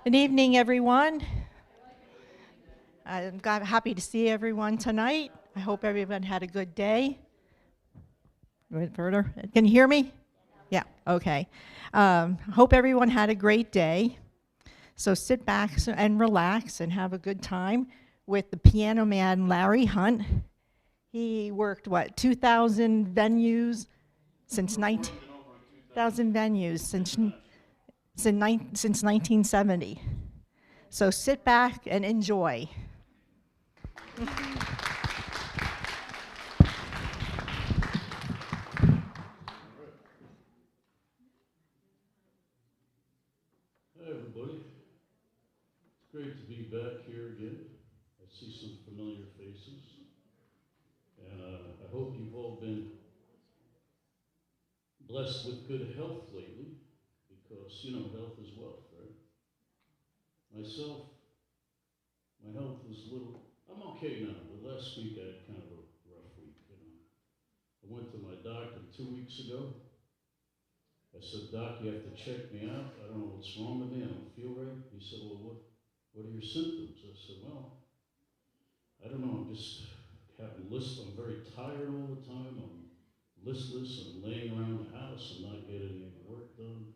Good evening, everyone. Happy to see everyone tonight. I hope everyone had a good day. Wait further. Can you hear me? Yeah, okay. Hope everyone had a great day. So sit back and relax and have a good time with the piano man Larry Hunt. He worked, 2,000 venues since 19,000 venues since 1970. So sit back and enjoy. Hi, everybody. It's great to be back here again. I see some familiar faces. And I hope you've all been blessed with good health lately because, health is wealth, right? Myself, my health is a little, I'm okay now, but last week I had kind of a rough week. I went to my doctor 2 weeks ago. I said, Doc, you have to check me out. I don't know what's wrong with me. I don't feel right. He said, well, what are your symptoms? I said, well, I don't know. I'm just having I'm very tired all the time. I'm listless. I'm laying around the house. I'm not getting any work done.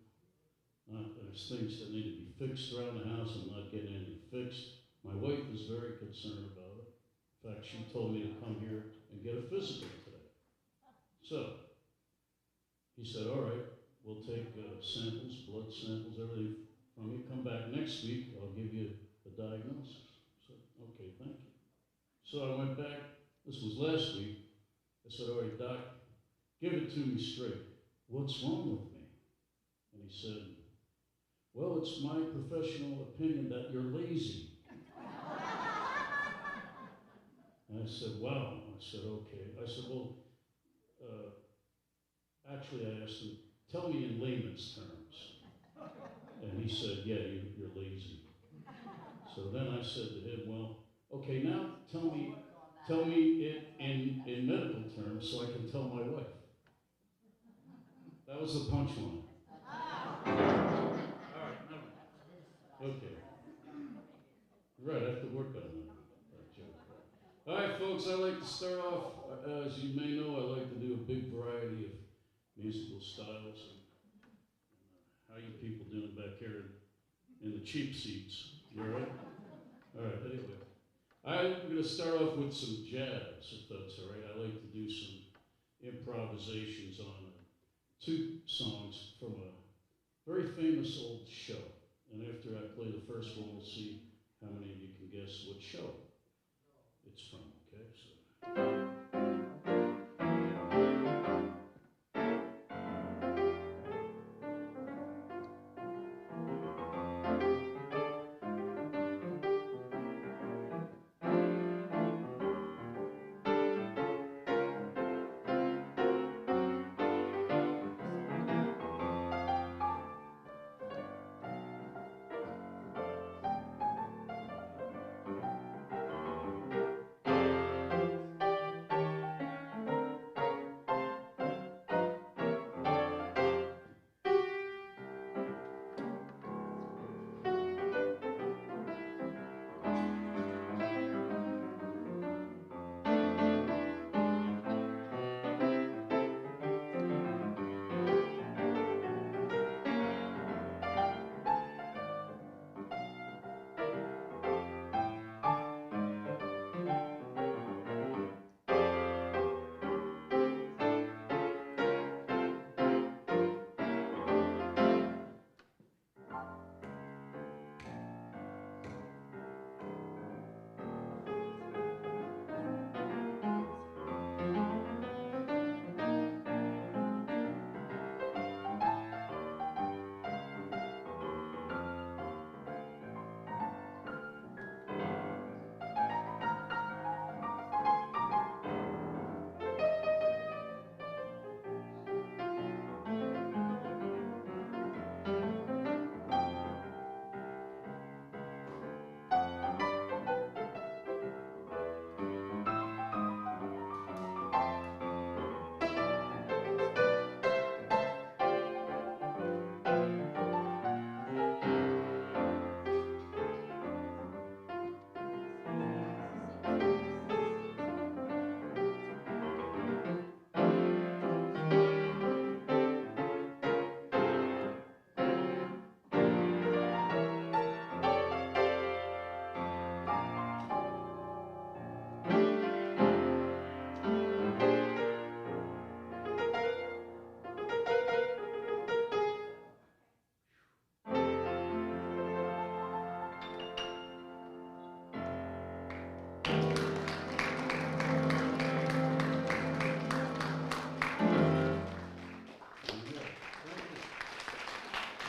There's things that need to be fixed around the house. I'm not getting any fixed. My wife is very concerned about it. In fact, she told me to come here and get a physical today. So he said, all right, we'll take samples, blood samples, everything from you. Come back next week. I'll give you a diagnosis. I said, okay, thank you. So I went back. This was last week. I said, all right, Doc, give it to me straight. What's wrong with me? And he said, well, it's my professional opinion that you're lazy. And I said, wow. I said, okay. I said, well, actually, I asked him, tell me in layman's terms. And he said, yeah, you're lazy. So then I said to him, well, okay, now tell me it in medical terms so I can tell my wife. That was the punchline. All right, never mind. Okay. Right, I have to work on that joke. All right, folks, I like to start off, as you may know, I like to do a big variety of musical styles. And how you people doing back here in the cheap seats? You all right? All right, anyway. I'm going to start off with some jazz, if that's all right. I like to do some improvisations on two songs from a very famous old show. And after I play the first one, we'll see how many of you can guess what show it's from, okay?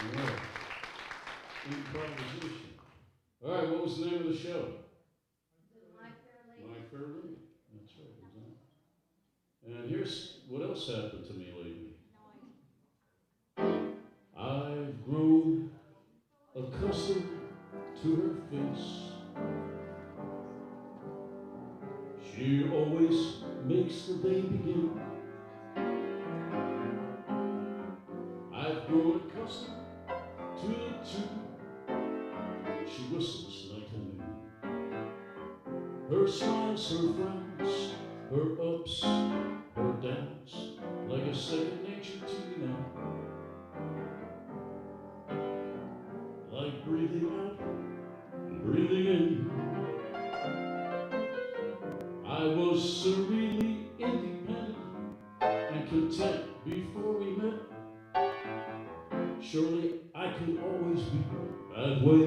All right. Improvisation. All right, what was the name of the show? My Fair Lady. That's right, exactly. And here's what else happened to me lately. I've grown accustomed to her face. She always makes the day begin. I've grown accustomed to the tune she whistles night and noon. Her smiles, her frowns, her ups, her downs, like a second nature to me now. Like breathing out and breathing in. I was serenely independent and content before we met. Surely I could always be that way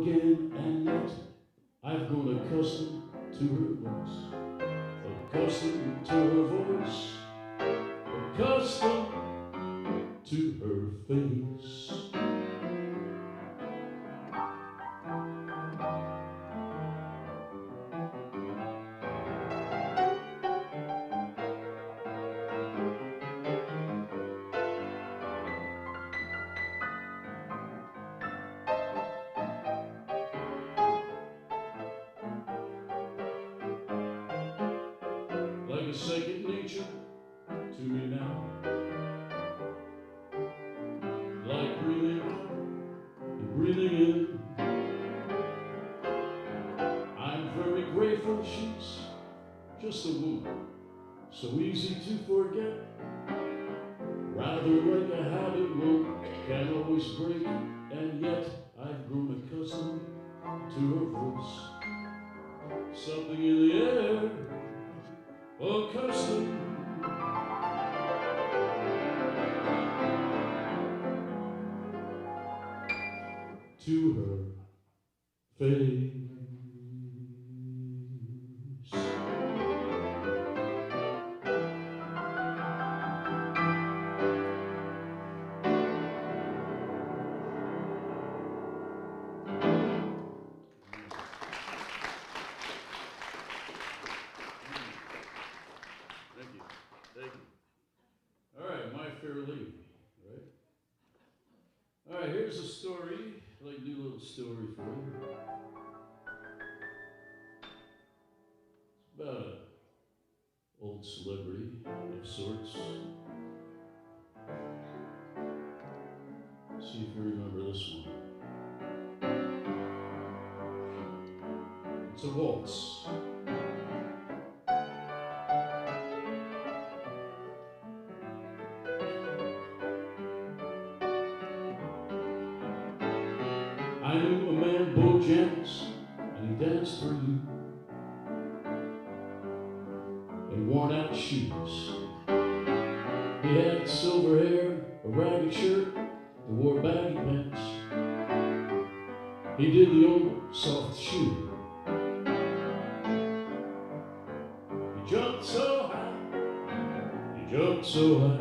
again, and yet I've grown accustomed to her looks, accustomed to her voice, accustomed to her face. Like a second nature to me now. Like breathing out and breathing in. I'm very grateful she's just a woman, so easy to forget. Rather like a habit one can always break, and yet I've grown accustomed to her voice. Something in the air, accustomed to her face. Thank you. Thank you. All right, My Fair Lady, right? All right, here's a story. I'd like to do a little story for you. It's about an old celebrity of sorts. See if you remember this one. It's a waltz. I knew a man bought gems, and he danced for you in worn-out shoes. He had silver hair, a ragged shirt, and wore baggy pants. He did the old soft shoe. He jumped so high, he jumped so high,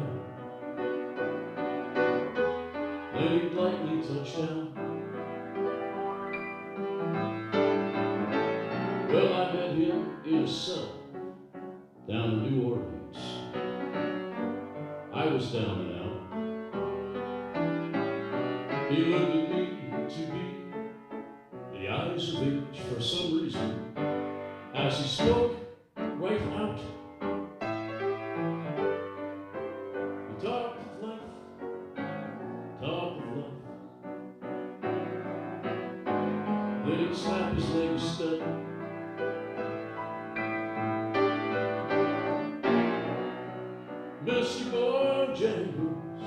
then he lightly touched down. Well, I met him in a cell down in New Orleans. I was down and out. He looked at me to be the eyes of age for some reason, as he spoke right out. He talked of life, talked of life. Then he slapped his leg a step. Mr. Bojangles,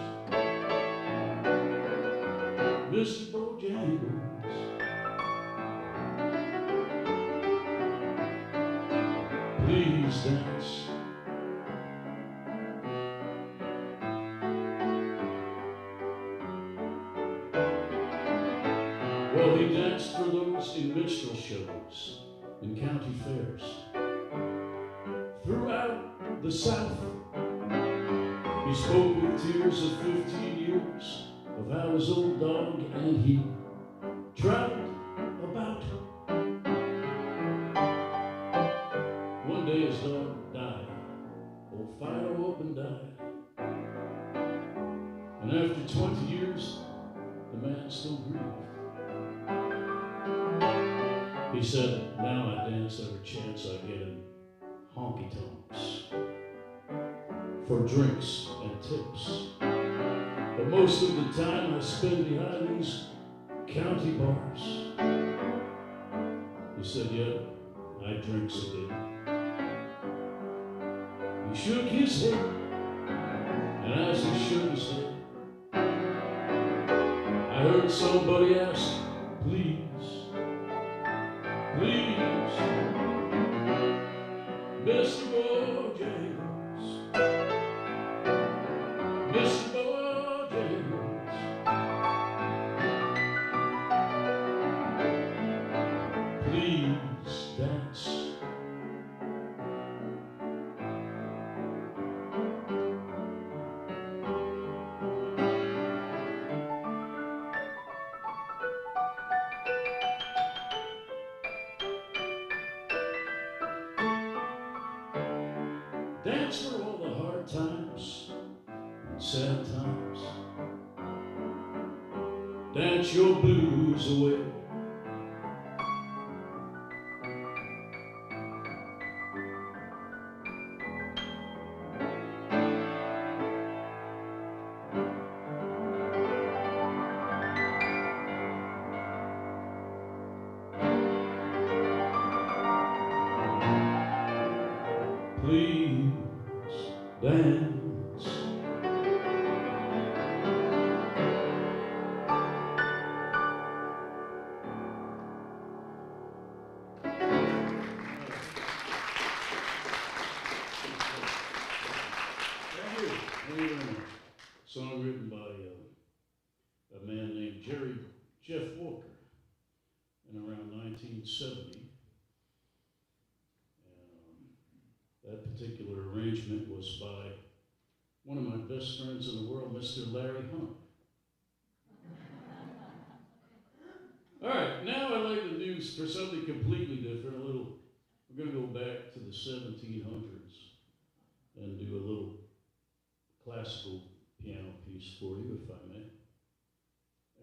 Mr. Bojangles, please dance. Well, he danced for those in minstrel shows and county fairs throughout the South. He spoke with tears of 15 years of how his old dog, and he traveled about. One day his dog died. Old Fido up and died. And after 20 years, the man still grieved. He said, now I dance every chance I get in honky-tonks for drinks and tips. But most of the time I spend behind these county bars. He said, yeah, I drinks again. He shook his head, and as he shook his head, I heard somebody ask, please, please, Mr. Bojangles, Mr. Bojangles, please dance. Dance for all the hard times and sad times. Dance your blues away. Please dance. Thank you. Thank you very much. Song written by a man named Jeff Walker in around 1970. That particular arrangement was by one of my best friends in the world, Mr. Larry Hunt. All right, now I'd like to do for something completely different, we're going to go back to the 1700s and do a little classical piano piece for you, if I may.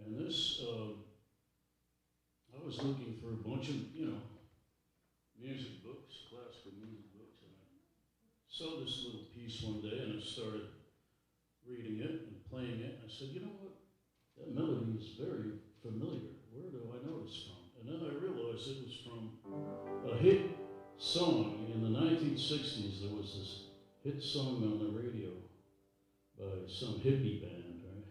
And this, I was looking for a bunch of, music books, classical music books, and I saw this little piece one day, and I started reading it and playing it, and I said, you know what, that melody is very familiar. Where do I know this from? And then I realized it was from a hit song in the 1960s. There was this hit song on the radio by some hippie band, right?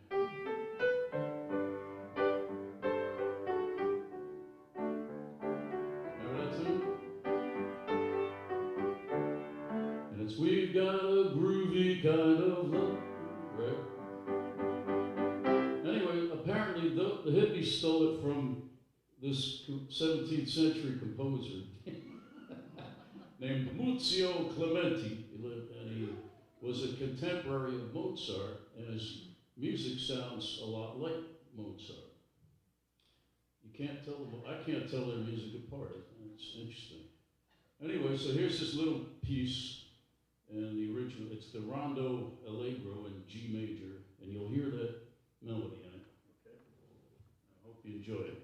Remember that tune? And it's, we've got a groovy kind of love, right? Anyway, apparently the hippies stole it from this 17th century composer named Muzio Clementi. He lived, and he was a contemporary of Mozart, and his music sounds a lot like Mozart. You can't tell them, I can't tell their music apart. It's interesting. Anyway, so here's this little piece, and the original, it's the Rondo Allegro in G major, and you'll hear that melody in it, okay? I hope you enjoy it.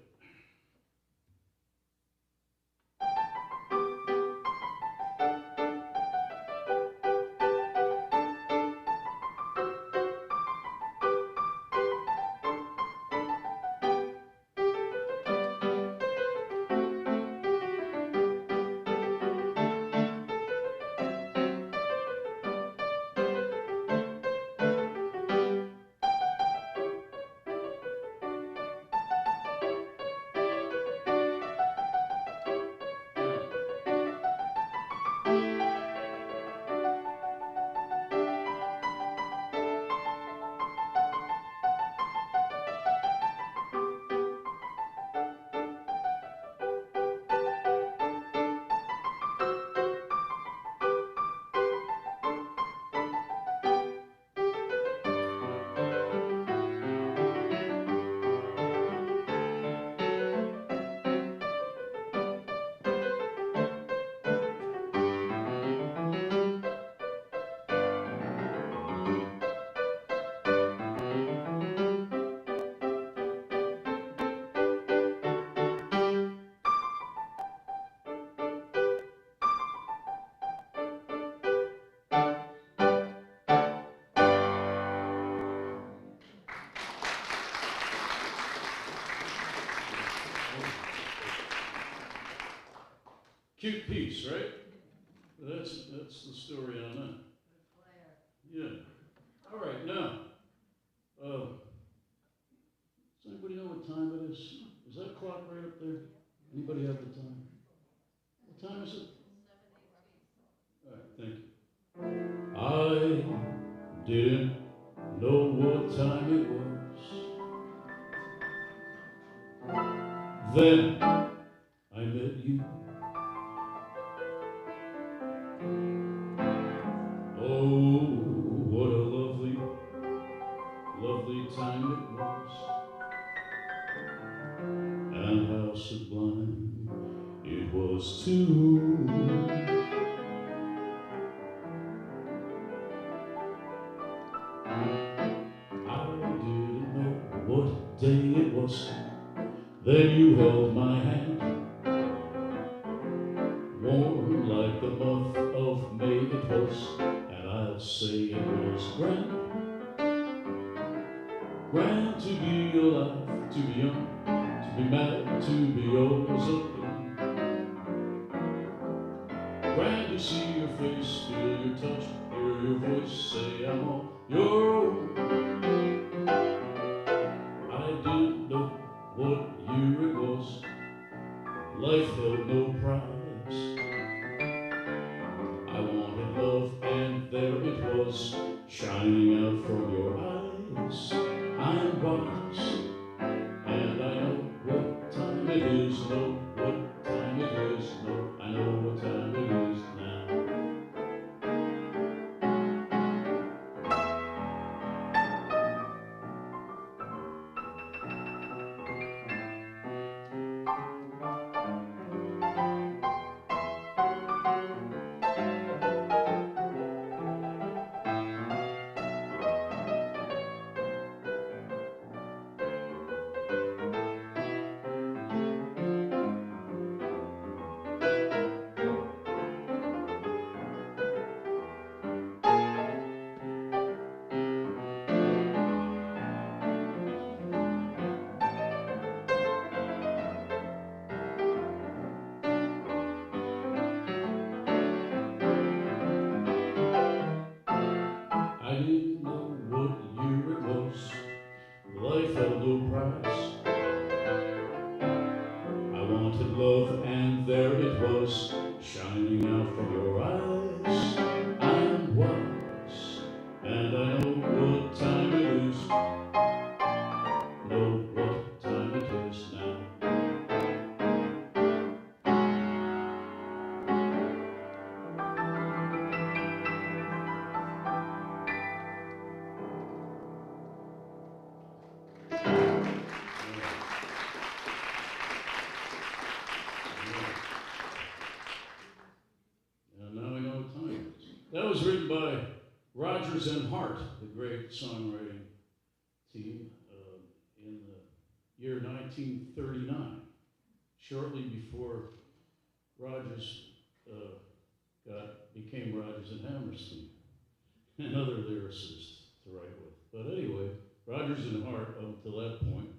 Cute piece, right? That's the story on that. Yeah. All right, now, does anybody know what time it is? Is that clock right up there? Anybody have the time? What time is it? All right, thank you. I didn't know what time it was. Then I met you. Oh, what a lovely, lovely time it was. And how sublime it was too. I didn't know what day it was. Then you held my hand, warm like the month of May it was, and I'll say it was grand, grand to be alive, to be young, to be mad, to be yours again. Grand to see your face, feel your touch, hear your voice, say I'm all your own. I didn't know what year it was, life held no prize. I wanted love and there it was, shining out from your eyes. I'm wise, and I know what time it is, know what time it is, know I know what time it is now. I didn't know what year it was, life held no price. I wanted love and there it was, shining out from your eyes. I'm wise, and I know what time it is, know what time it is now. And now we know what time it is. That was written by Rodgers and Hart, the great songwriting team, in the year 1939, shortly before Rodgers became Rodgers and Hammerstein, and other lyricists to write with. But anyway, Rodgers and Hart, up until that point,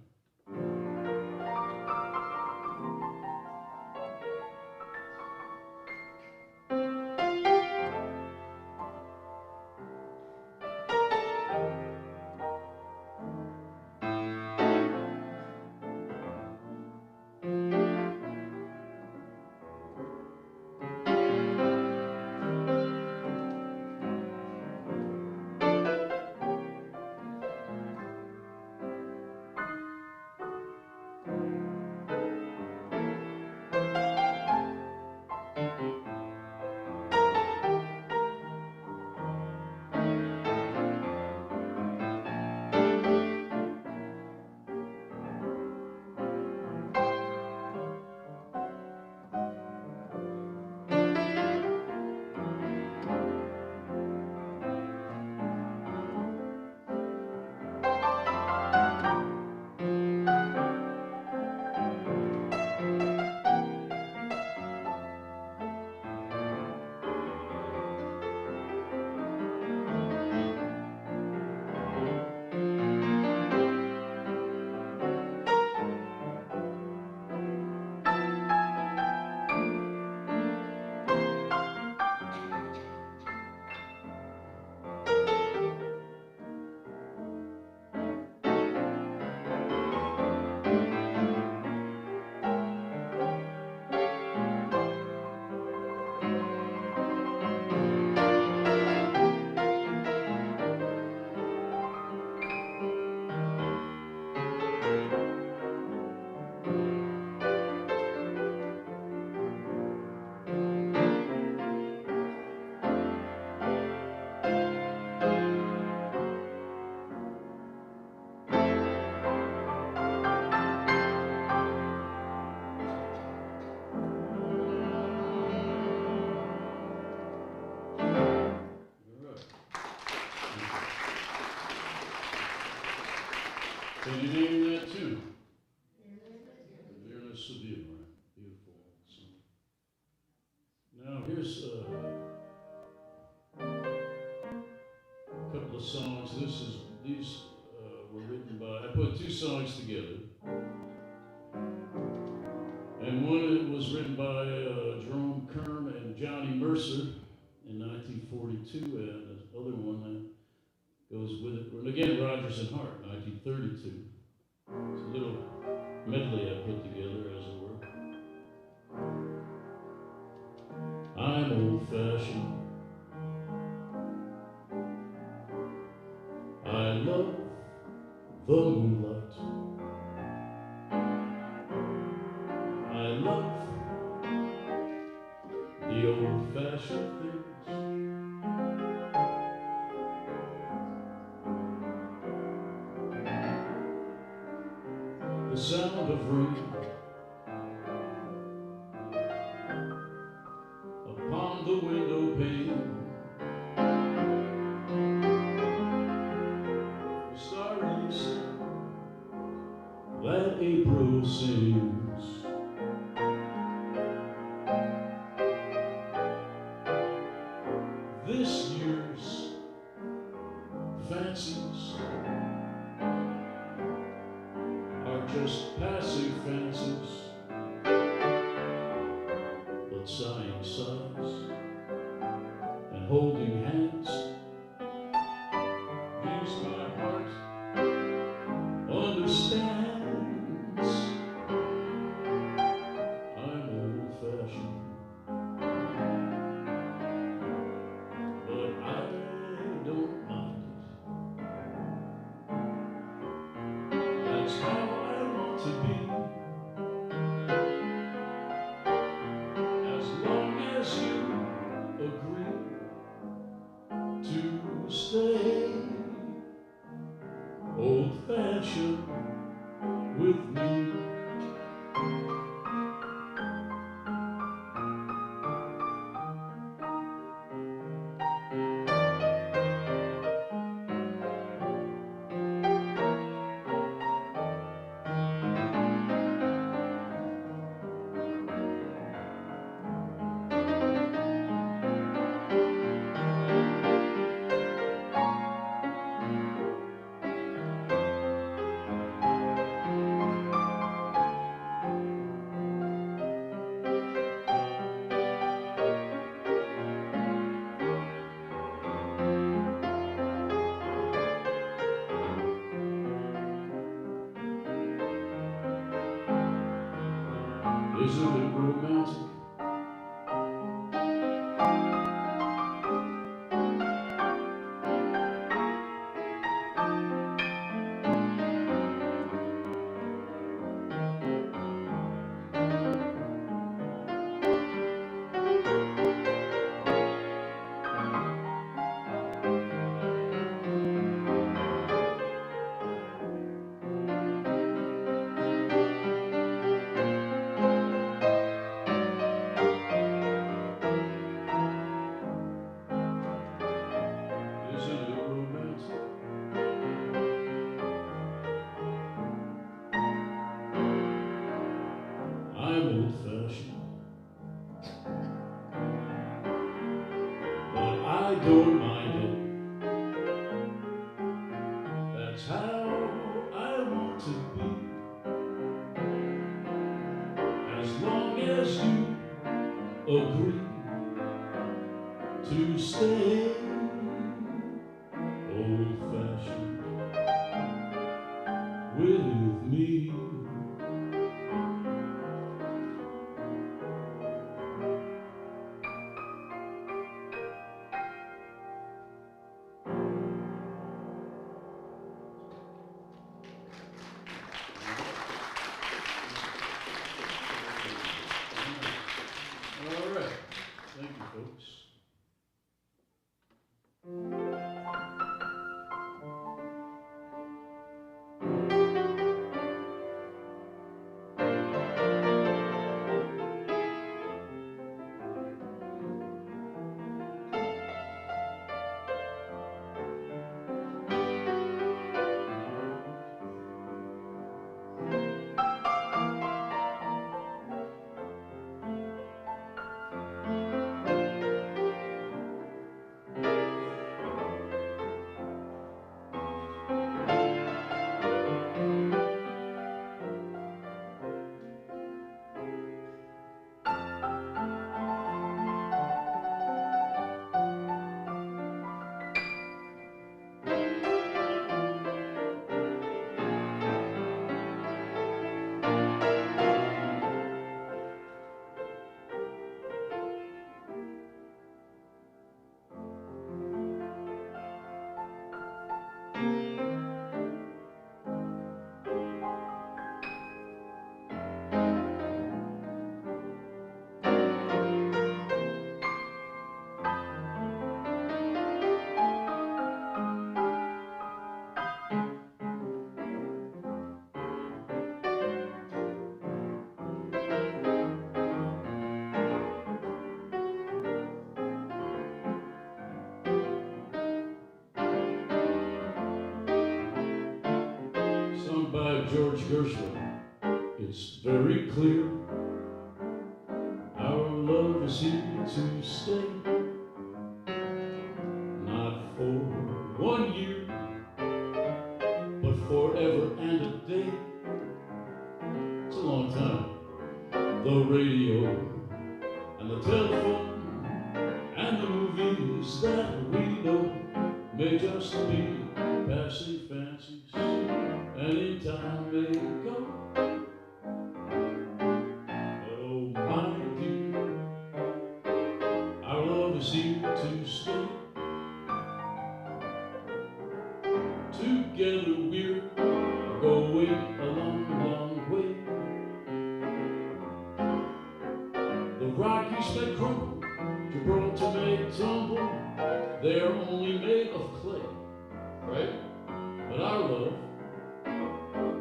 Can you name that tune? Nearness of You, right? Beautiful song. Now here's a couple of songs. These were written by. I put two songs together, and one was written by Jerome Kern and Johnny Mercer in 1942, and the other one that goes with it, and again Rodgers and Hart, 1932. It's a little medley I put together, as it were. I'm old-fashioned. I love the moonlight. I love the old-fashioned things. The sound of rain upon the window pane. The starry sun that April sings. This year's fancies are just passing fancies, but sighing sighs and holding hands means my heart understands. I'm old-fashioned, but I don't mind it. That's how I want to be. As long as you agree to stay old-fashioned with me. Isn't it romantic? Isn't it romantic? I'm old-fashioned, but I don't mind it. That's how I want to be. As long as you agree to stay old-fashioned with me. All right. Thank you, folks. George Gershwin. It's very clear our love is here to stay. Not for 1 year, but forever and a day. It's a long time. The radio and the telephone and the movies that we know may just be passing fancies, and in time may go. But oh my dear, our love is here to stay. Together we're going a long, long way. The Rockies may crumble, Gibraltar may tumble, they are only made of clay, right? But our love,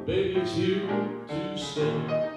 baby, it's here to stay.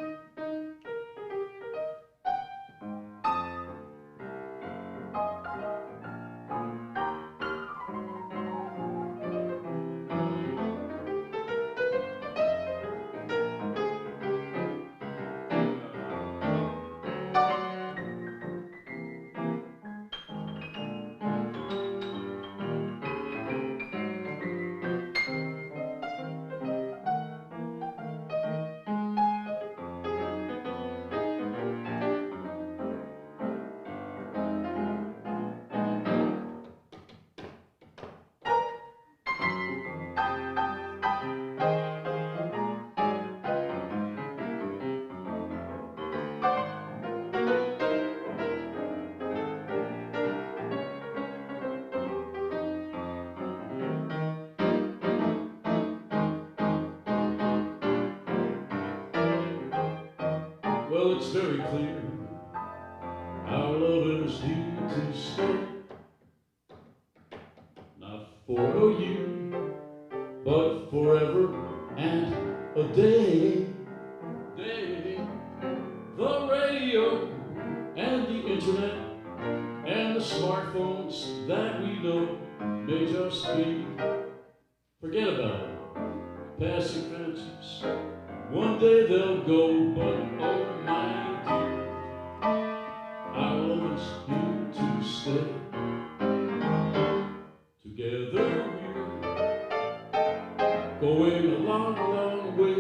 Well, it's very clear our love is here to stay. Not for a year, but forever and a day. The radio and the internet and the smartphones that we know may just be, forget about it, passing fancies. One day they'll go, but oh my dear, our love is here to stay. Together we're going a long, long way.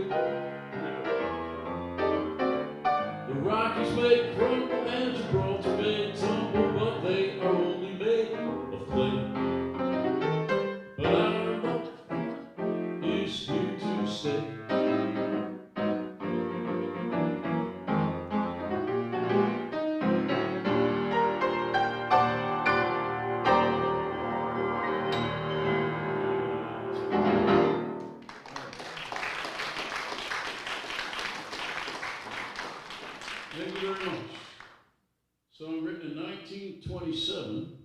The Rockies may crumble and Gibraltar may tumble, but they are only made of clay. But our love is here to stay. Thank you very much. Song written in 1927,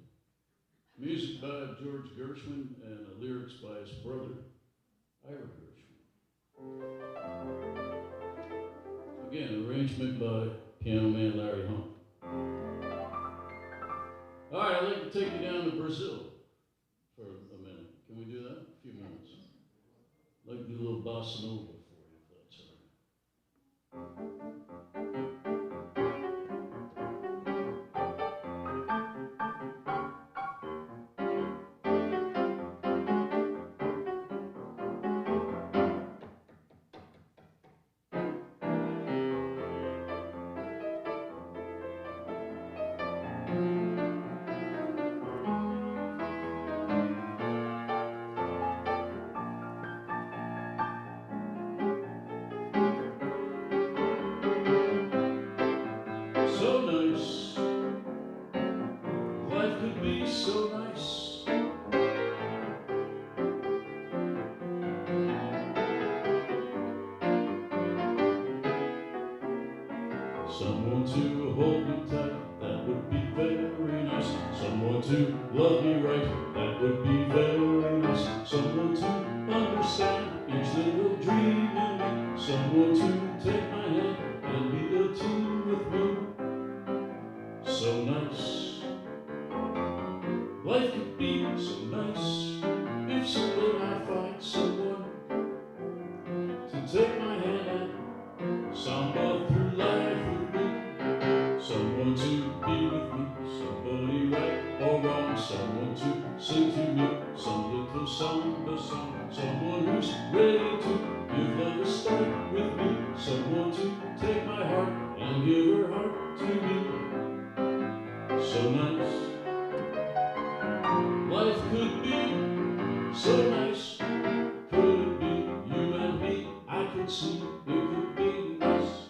music by George Gershwin, and lyrics by his brother, Ira Gershwin. Again, arrangement by piano man Larry Hunt. All right, I'd like to take you down to Brazil for a minute. Can we do that? A few minutes. I'd like to do a little bossa nova for you, if that's all right. So nice, life could be so nice. Someone to hold me tight, that would be very nice. Someone to love me right, that would be very nice. Someone to understand each little dream in me. Someone to take my hand and be a team with me. So nice, life could be so nice if someday I find someone to take see it could be nice.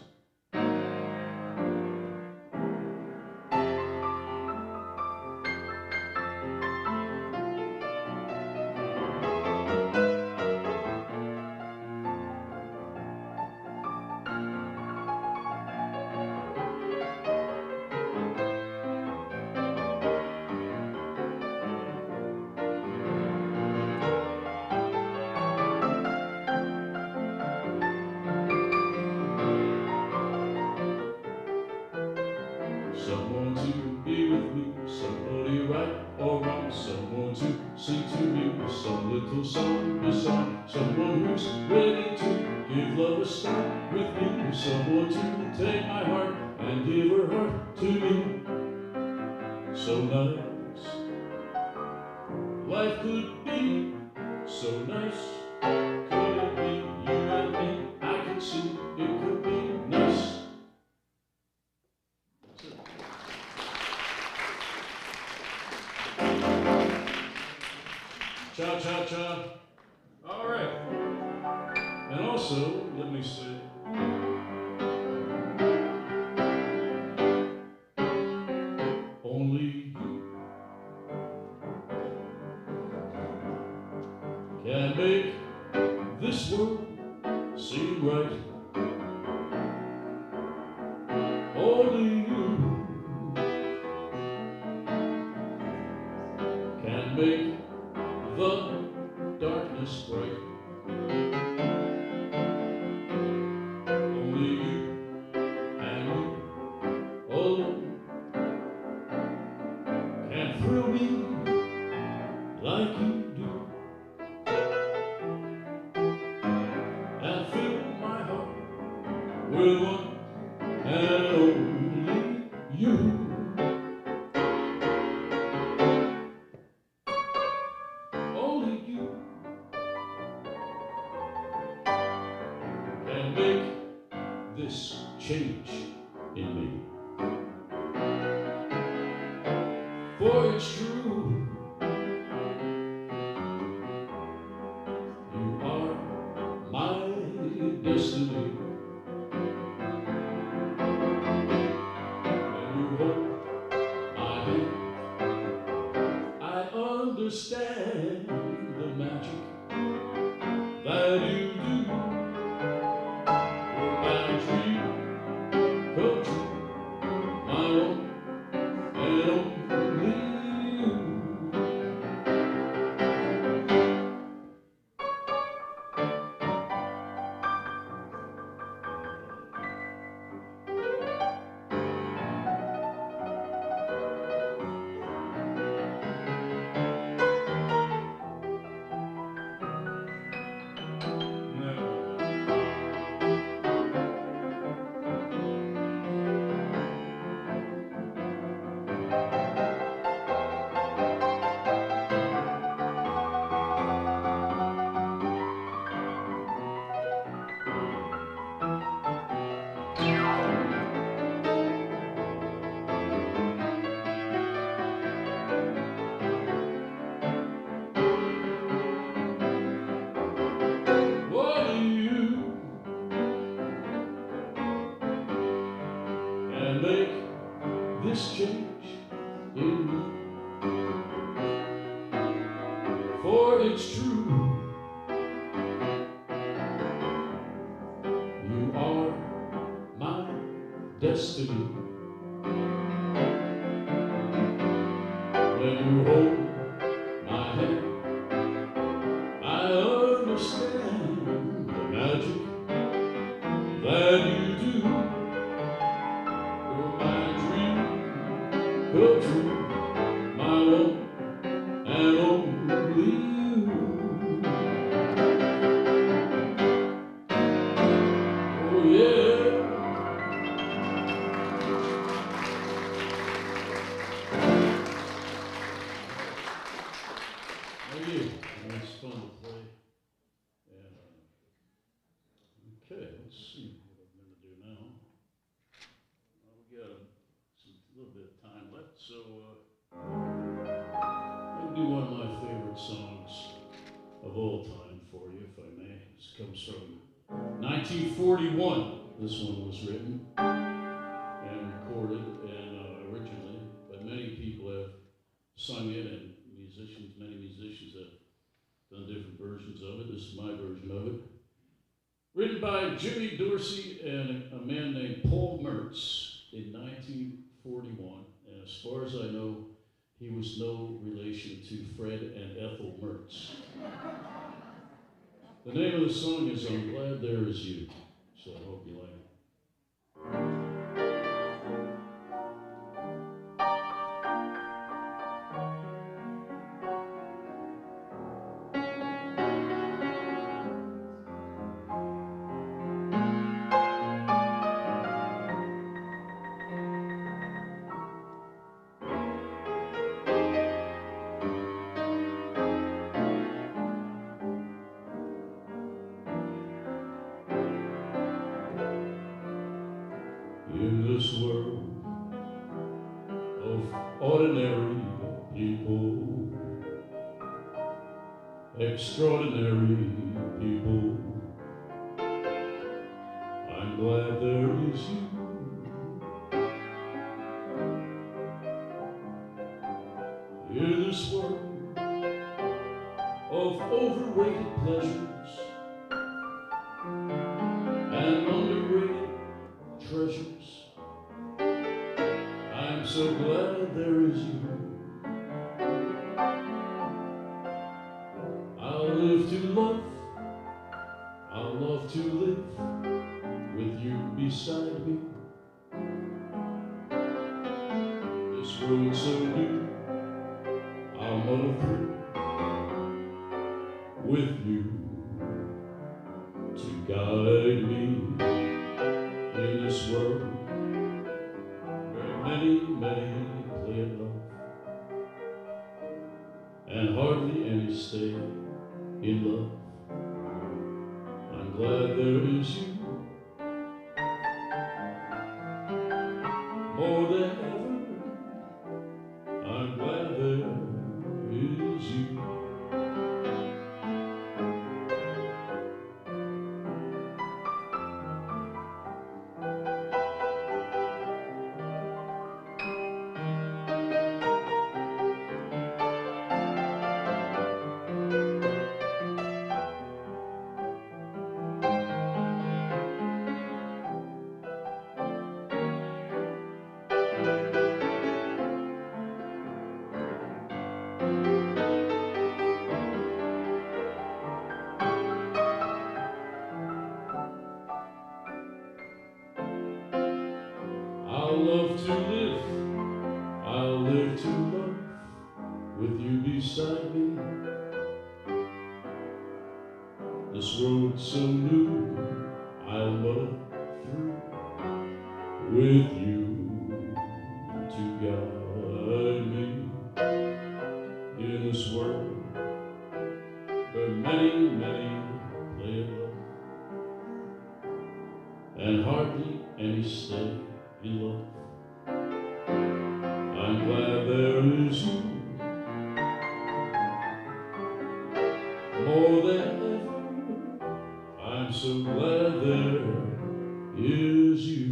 Someone to be with me, somebody right or wrong, someone to sing to me some little song beside, someone who's ready to give love a start with me, someone to take my heart and give her heart to me. So nice, life could be so nice. Could it be you and me? I can see it could be nice. That's it. Cha cha cha. All right. And also, let me say, only you can make this world seem right. Only you can make the darkness bright. Only you and you alone can thrill me like you do, and fill my heart with one and only you. Only you can make this change in me. For it's true, you are my destiny. When you hold my hand, I understand the magic that you do. You're my dream come true, my one and only you. Only you can make this change in me. For it's true, you are my destiny. When you hold my hand, I understand the magic that you do. You're my dream come true, my one and only you. Oh yeah. Thank you. It's fun to play. And okay, let's see what I'm going to do now. We got a little bit of time left, so I'll do one of my favorite songs of all time for you, if I may. This comes from 19 1941, this one was written and recorded and originally, but many people have sung it, and many musicians have done different versions of it. This is my version of it. Written by Jimmy Dorsey and a man named Paul Mertz in 1941. And as far as I know, he was no relation to Fred and Ethel Mertz. The name of the song is I'm Glad There Is You, so I hope you like it. In this world of ordinary people, extraordinary people, I'm glad there is you. In this world of overrated pleasures and underrated treasures, I'm so glad there is you. I'll live to love, I'll love to live with you beside me. This road so new, I'll muddle through with you to guide me. In this world where many play at love and hardly any stay in love, I'm glad there is you. More than ever, I'm glad there is you. I'll love to live, I'll live to love with you beside me. This road so new, I'll muddle through with you to guide me. In this world where many play at love and hardly any stay in love, I'm glad there is you. More than ever, I'm so glad there is you.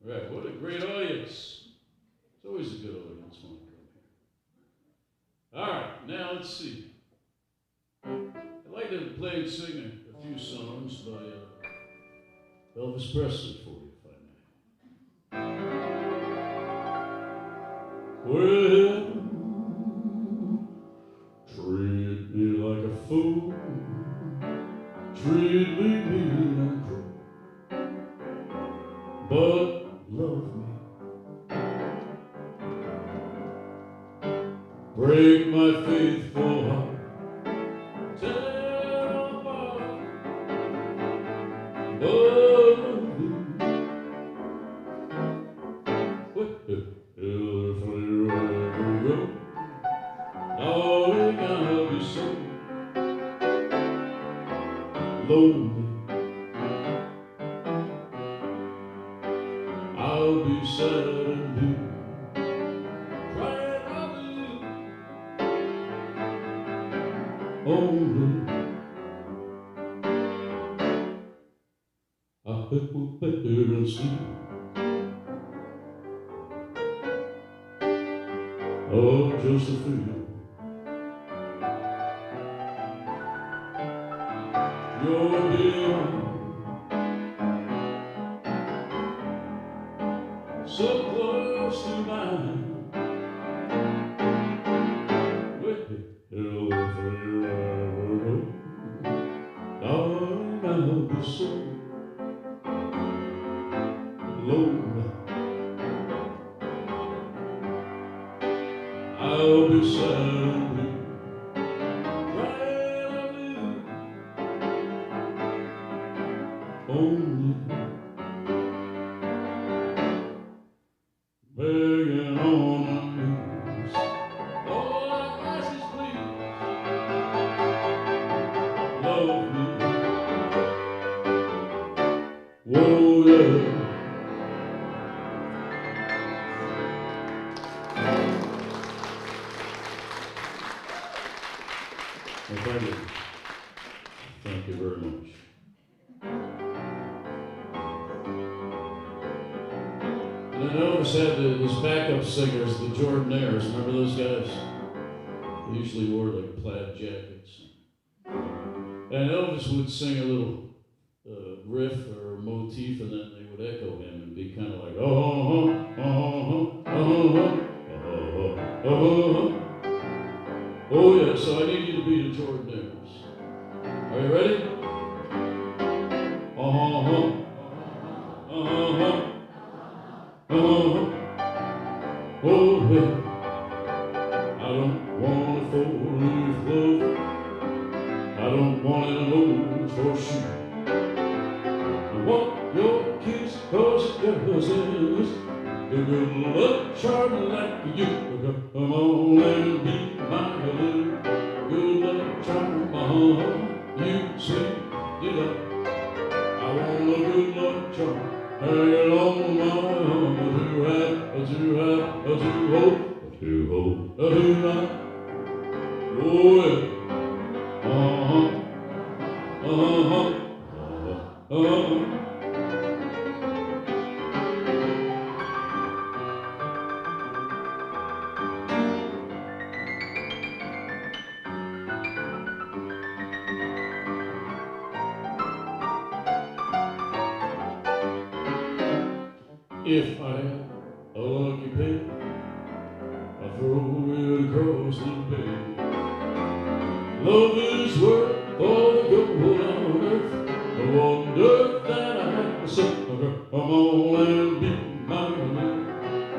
Right, what a great audience. It's always a good audience when I come here. All right, now let's see. I'd like to play and sing a few songs by Elvis Presley for you, if I may. Well, treat me like a fool, treat me mean and cruel, but love me. Break my faithful heart, tear apart, but love me. I'll be sad and blue, crying out to you only. I hope we're better and sleep. Oh, just a feeling. You're beyond, so close to mine. Well, forever, darling, I'll be so alone. I'll be sad and blue, crying out to you only, begging on my knees. Oh, I ask you please, love me. Whoa, yeah. Well, thank you. Thank you very much. And then Elvis had his backup singers, the Jordanaires. Remember those guys? They usually wore like plaid jackets. And Elvis would sing a little riff or motif, and then they would echo him and be kind of like, oh, oh, yeah. So I need you to be the Jordanaires. Are you ready? Oh, yeah. I don't want a four-leaf clover. I don't want an old horseshoe. I want your kiss, cause it does the good luck charm like you. Come on and be my little good luck charm. You sweet delight. I want a good luck charm. Hanging on my arm, a two-hat, a two-ho, a two-night. Oh, yeah. If I had a lucky pen, I'd throw it across the bed. Love is worth all the gold on earth. No wonder that I said, come on and be my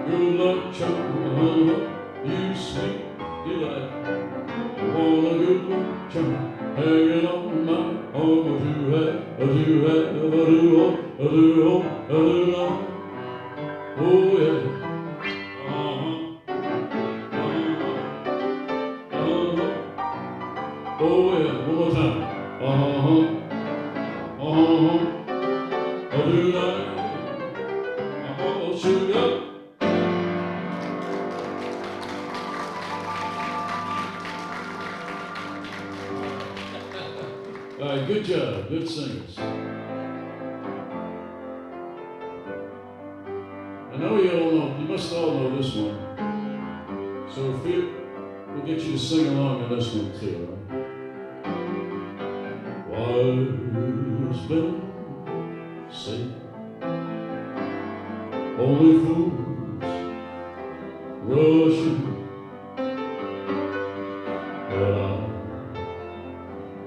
good luck charm. You sweet delight. I want a good luck charm hanging on my arm. A do-ho. Oh, yeah. Oh, yeah. One more time. I do like sugar. All right, good job. Good singers. I know you all know, you must all know this one. So we'll get you to sing along on this one too, all right? Wise men say only fools rush in, but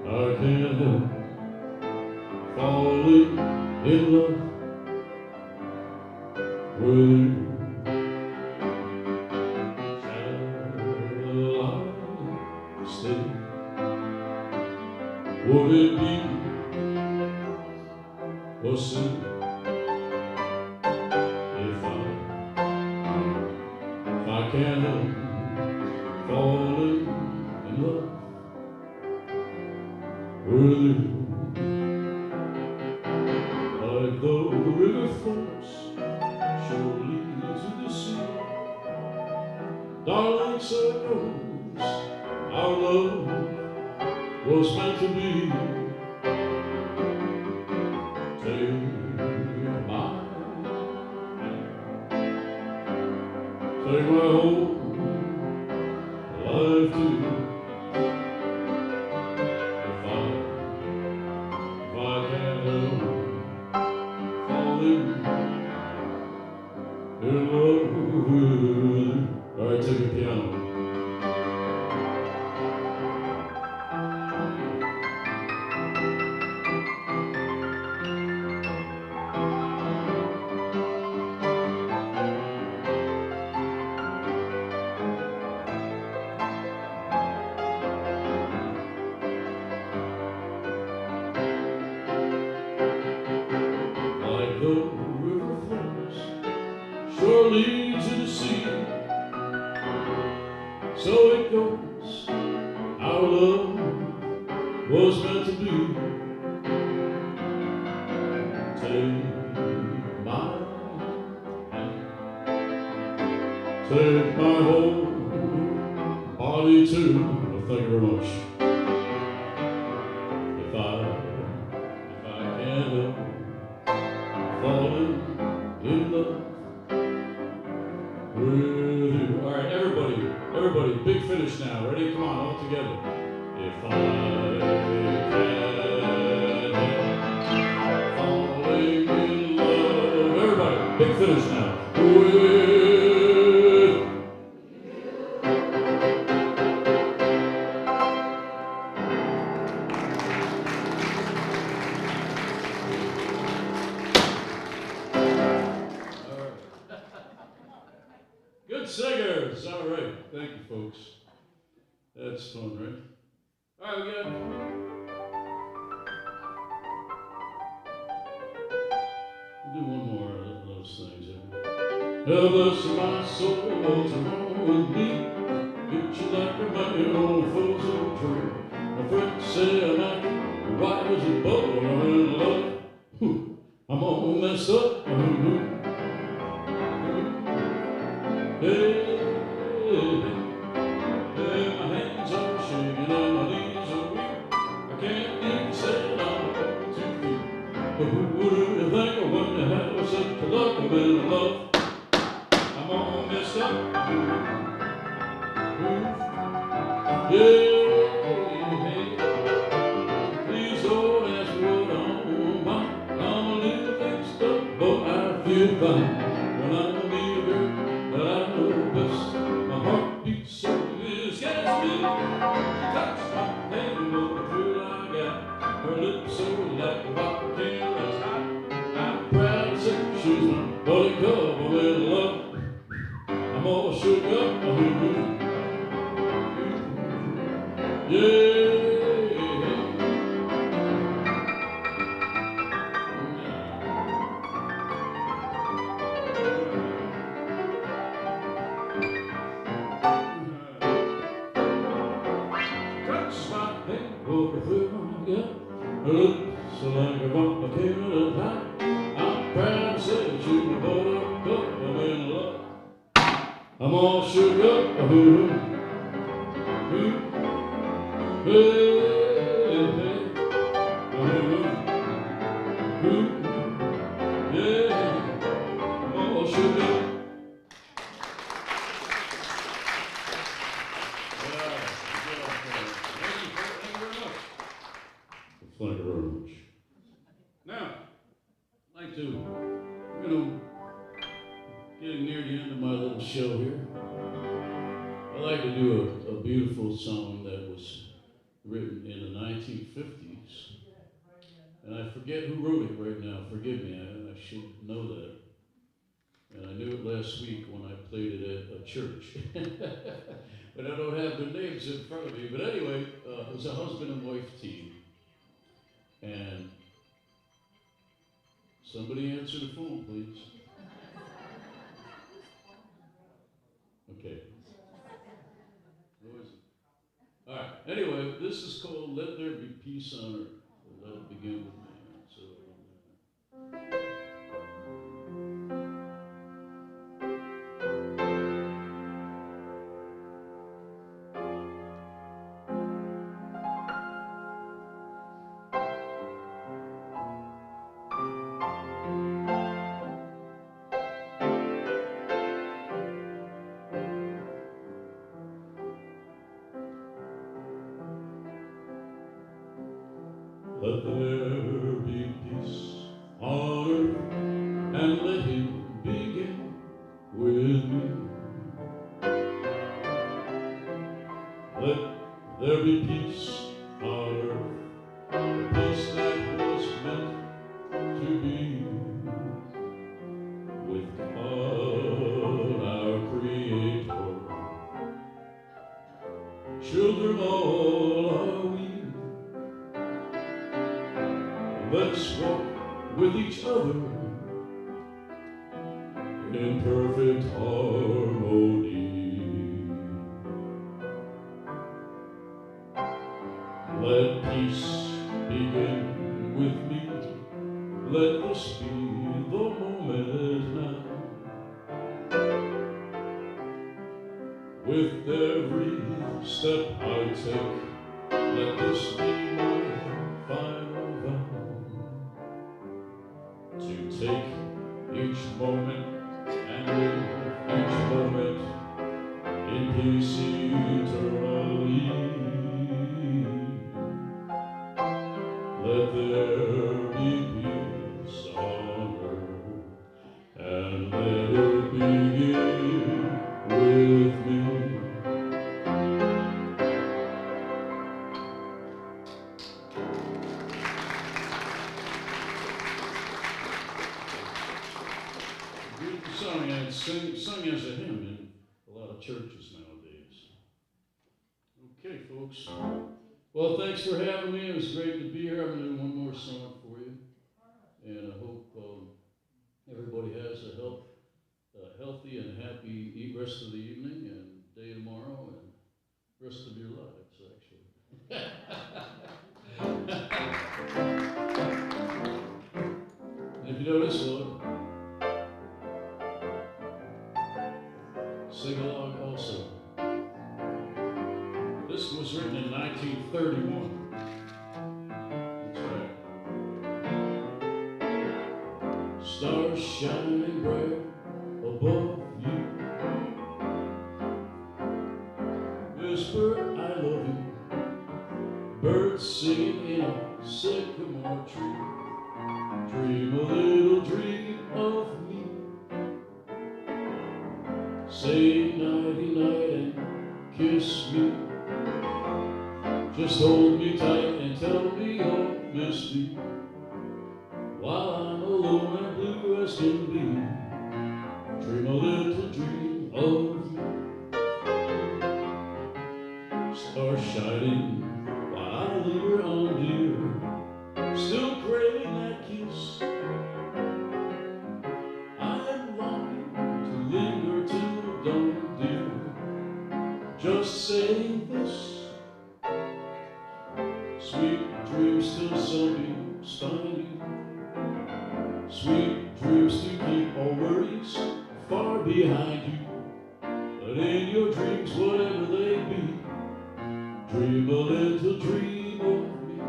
I can't help falling in love with you. Shall I stay? Would it be a sin if I can't help falling in love with you? Like the river flows, surely Darling, so it goes. Our love was meant to be. Take my take my whole life too. If I can't help falling in love with you. All right, take a piano. Like the river flows surely to the sea, so it goes. Our love was meant to be. Take my hand, take my whole body too. Well, thank you very much. If I can't help falling in love with you. All right, everybody, big finish now. Ready? Come on, all together. If I can't help falling in love, everybody, big finish now. With good singers. All right. Thank you, folks. That's fun, right? All right, we got. We'll do one more of those things here. Now, bless my soul, what's wrong with me? Get you like a man on a frozen train. My friends say I'm acting white as a bow. I'm in love. I'm all messed up. Hey, my hands are shaking and my knees are weak. I can't even say I'm on 2 feet. But who would have think when you have such a luck? I'm in love. I'm all messed up. Yeah, please don't ask me what I'm on. I'm a little mixed up, but I feel fine when I'm with a girl that I know best. My heart beats so it scares me. She touched my hand, you know the thrill I got. Her lips so like a volcano that's hot. I'm proud to say she's my buttercup. I'm in love. I'm all shook up. Yeah. Touch my hand, walk through my gut. Looks like a volcano that's hot. I'm proud to say she's my buttercup. I'm in love. I'm all shook up. Hey, hey, yeah, I'm all shook up. Thank you very much. Now, I'd like to, getting near the end of my little show here. I like to do a beautiful song that was written in the 1950s. And I forget who wrote it right now. Forgive me, I should know that. And I knew it last week when I played it at a church. But I don't have their names in front of me. But anyway, it was a husband and wife team. And somebody answer the phone, please. Okay. Who is it? All right. Anyway, this is called "Let There Be Peace on Earth." So let it begin with me. So. Let there be peace on earth, and let him begin with me. Let there be peace on earth, a peace that was meant to be with God our Creator. Children all are we. Let's walk with each other in perfect harmony. Let peace begin with me. Let this be the moment now. With every step I take, let this be my final vow. To take each moment and live each moment in peace eternally. Let there be peace on earth, and let it begin with me. Beautiful song, and it's sung as a hymn in a lot of churches nowadays. Okay, folks. Well, thanks for having me. It was great to be here. I'm going to do one more song for you, and I hope everybody has a healthy and happy rest of the evening and day tomorrow and rest of your lives, actually. And if you know this one, sing along also. This was written in 1931. That's right. Stars shining bright above you. Whisper, I love you. Birds singing in a sycamore tree. Dream a little dream of me. Say nighty night and kiss me. Just hold me tight and tell me you'll miss me while I'm alone and blue as can be. Dream a little dream of me. Stars shining while I linger on, dear, still craving that kiss. I'm longing to linger till dawn, dear, just saying this. Sweet dreams till sunbeams find you. Sweet dreams to keep all worries far behind you. But in your dreams, whatever they be, dream a little dream of me.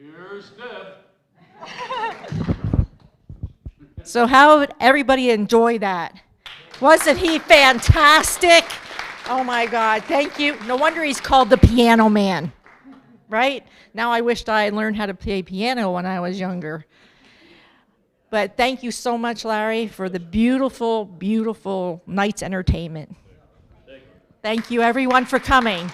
Here's Deb. So how did everybody enjoy that? Wasn't he fantastic? Oh my God, thank you. No wonder he's called the Piano Man, right? Now I wished I had learned how to play piano when I was younger. But thank you so much, Larry, for the beautiful, beautiful night's entertainment. Thank you, everyone, for coming.